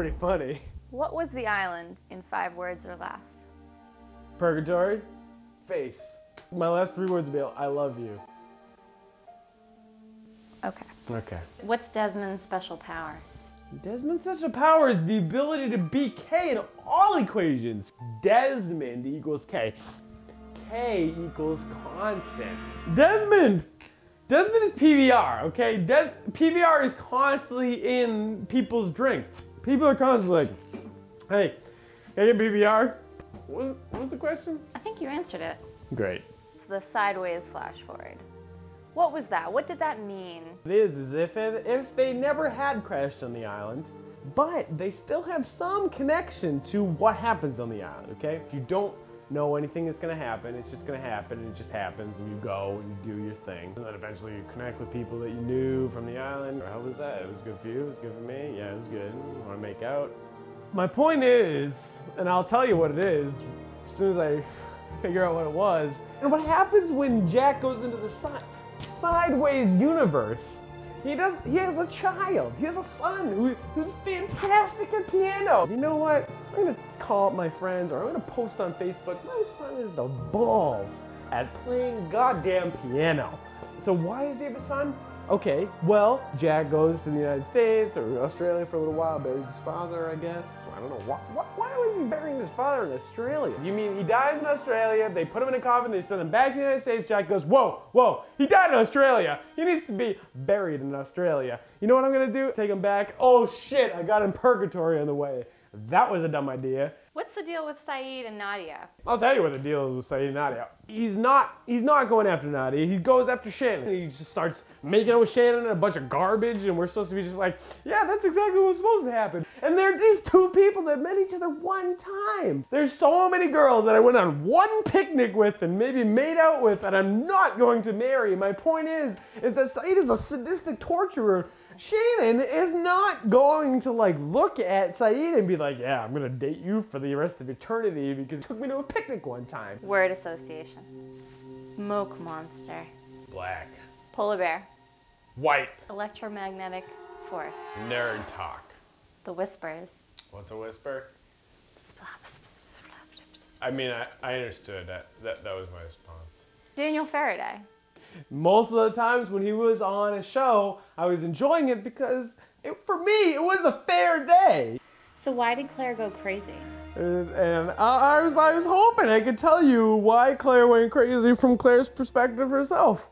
pretty funny. What was the island in 5 words or less? Purgatory. Face. My last 3 words would be, I love you. Okay. Okay. What's Desmond's special power? Desmond's special power is the ability to beat K in all equations. Desmond equals K. K equals constant. Desmond is PBR, okay? PBR is constantly in people's drinks. People are constantly like, hey, can I get PBR? What was the question? I think you answered it. Great. It's the sideways flash forward. What was that? What did that mean? It is if they never had crashed on the island, but they still have some connection to what happens on the island, okay? If you don't know anything that's gonna happen, it's just gonna happen, and it just happens, and you go and you do your thing. And then eventually you connect with people that you knew from the island. How was that? It was good for you? It was good for me? Yeah, it was good. Wanna make out? My point is, and I'll tell you what it is as soon as I figure out what it was. And what happens when Jack goes into the sideways universe? He has a child. He has a son who's fantastic at piano. You know what? I'm gonna call up my friends, or I'm gonna post on Facebook, my son is the balls at playing goddamn piano. So why does he have a son? Okay, well, Jack goes to the United States or Australia for a little while, buries his father, I guess. I don't know, why was he burying his father in Australia? You mean he dies in Australia, they put him in a coffin, they send him back to the United States, Jack goes, whoa, he died in Australia. He needs to be buried in Australia. You know what I'm gonna do? Take him back. Oh shit, I got in purgatory on the way. That was a dumb idea. What's the deal with Saeed and Nadia? I'll tell you what the deal is with Saeed and Nadia. He's not going after Nadia, he goes after Shannon. He just starts making out with Shannon and a bunch of garbage, and we're supposed to be just like, yeah, that's exactly what's supposed to happen. And they're these 2 people that met each other one time. There's so many girls that I went on one picnic with and maybe made out with that I'm not going to marry. My point is that Saeed is a sadistic torturer. Shannon is not going to like look at Saeed and be like, yeah, I'm gonna date you for the rest of eternity because you took me to a picnic one time. Word association. Smoke monster. Black. Polar bear. White. Electromagnetic force. Nerd talk. The whispers. What's a whisper? I mean, I understood that was my response. Daniel Faraday. Most of the times when he was on a show, I was enjoying it because for me, it was a fair day. So why did Claire go crazy? And I was hoping I could tell you why Claire went crazy from Claire's perspective herself.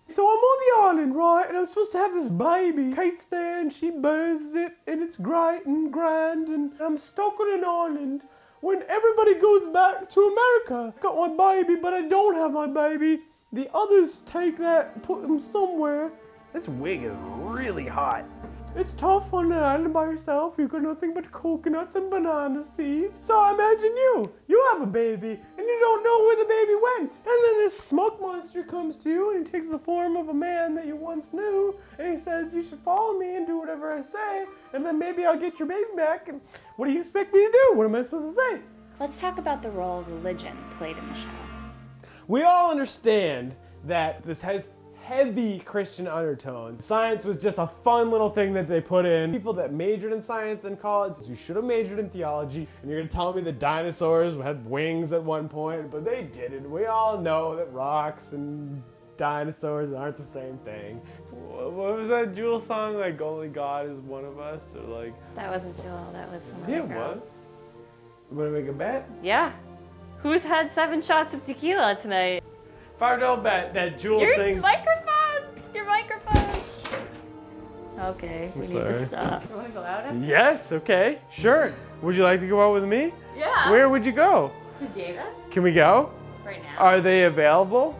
So I'm on the island, right, and I'm supposed to have this baby. Kate's there and she births it, and it's great and grand, and I'm stuck on an island when everybody goes back to America. Got my baby, but I don't have my baby. The others take that, put them somewhere. This wig is really hot. It's tough on an island by yourself. You got nothing but coconuts and bananas to eat. So imagine you have a baby and you don't know where the baby went. And then this smoke monster comes to you and he takes the form of a man that you once knew. And he says, you should follow me and do whatever I say. And then maybe I'll get your baby back. And what do you expect me to do? What am I supposed to say? Let's talk about the role religion played in the show. We all understand that this has heavy Christian undertones. Science was just a fun little thing that they put in. People that majored in science in college, you should have majored in theology, and you're gonna tell me that dinosaurs had wings at one point, but they didn't. We all know that rocks and dinosaurs aren't the same thing. What was that Jewel song, like only God is one of us, or like? That wasn't Jewel, that was some other Yeah, it girl. was. You wanna make a bet? Yeah. Who's had 7 shots of tequila tonight? $5 bet that Jewel sings. Your microphone! Okay, we need to stop. You wanna go out after? Yes, okay, sure. Would you like to go out with me? Yeah. Where would you go? To Davis? Can we go? Right now. Are they available?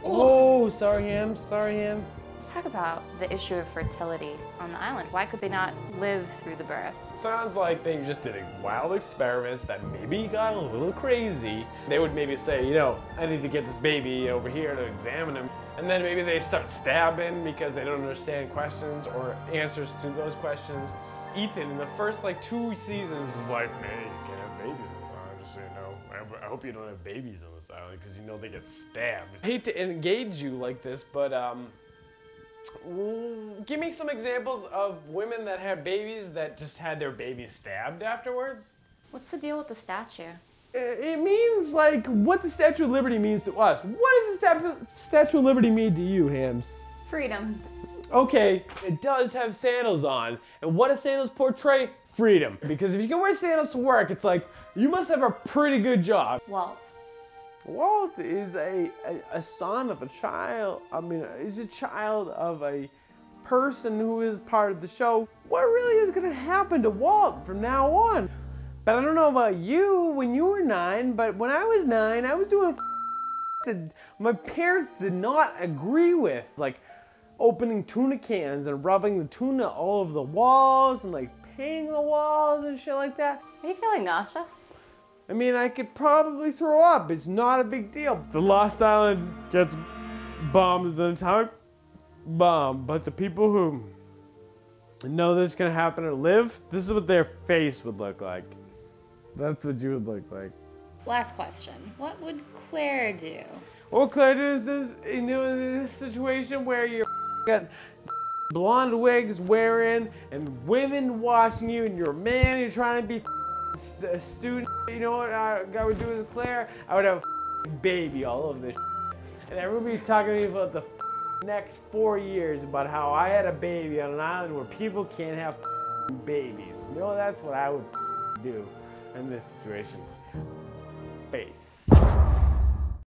Oh, sorry hams, sorry hams. Let's talk about the issue of fertility on the island. Why could they not live through the birth? Sounds like they just did wild experiments that maybe got a little crazy. They would maybe say, you know, I need to get this baby over here to examine him. And then maybe they start stabbing because they don't understand questions or answers to those questions. Ethan, in the first like 2 seasons, is like, man, you can't have babies on this island, just so you know. I hope you don't have babies on this island because you know they get stabbed. I hate to engage you like this, but Give me some examples of women that had babies that just had their babies stabbed afterwards. What's the deal with the statue? It means like what the Statue of Liberty means to us. What does the Statue of Liberty mean to you, Hams? Freedom. Okay, it does have sandals on. And what do sandals portray? Freedom. Because if you can wear sandals to work, it's like, you must have a pretty good job. Walt. Walt is a son of a child. I mean, he's a child of a person who is part of the show. What really is gonna happen to Walt from now on? But I don't know about you when you were 9, but when I was 9, I was doing that my parents did not agree with. Like opening tuna cans and rubbing the tuna all over the walls and like painting the walls and shit like that. Are you feeling nauseous? I mean, I could probably throw up. It's not a big deal. The Lost Island gets bombed with an atomic bomb, but the people who know this is gonna happen and live, this is what their face would look like. That's what you would look like. Last question. What would Claire do? What Claire does is, you know, in this situation where you're got blonde wigs wearing and women watching you and you're a man, you're trying to be a student, you know what I would do as Claire? I would have a baby all over this and everyone would be talking to me about the next 4 years about how I had a baby on an island where people can't have babies. You know, that's what I would do in this situation. Face.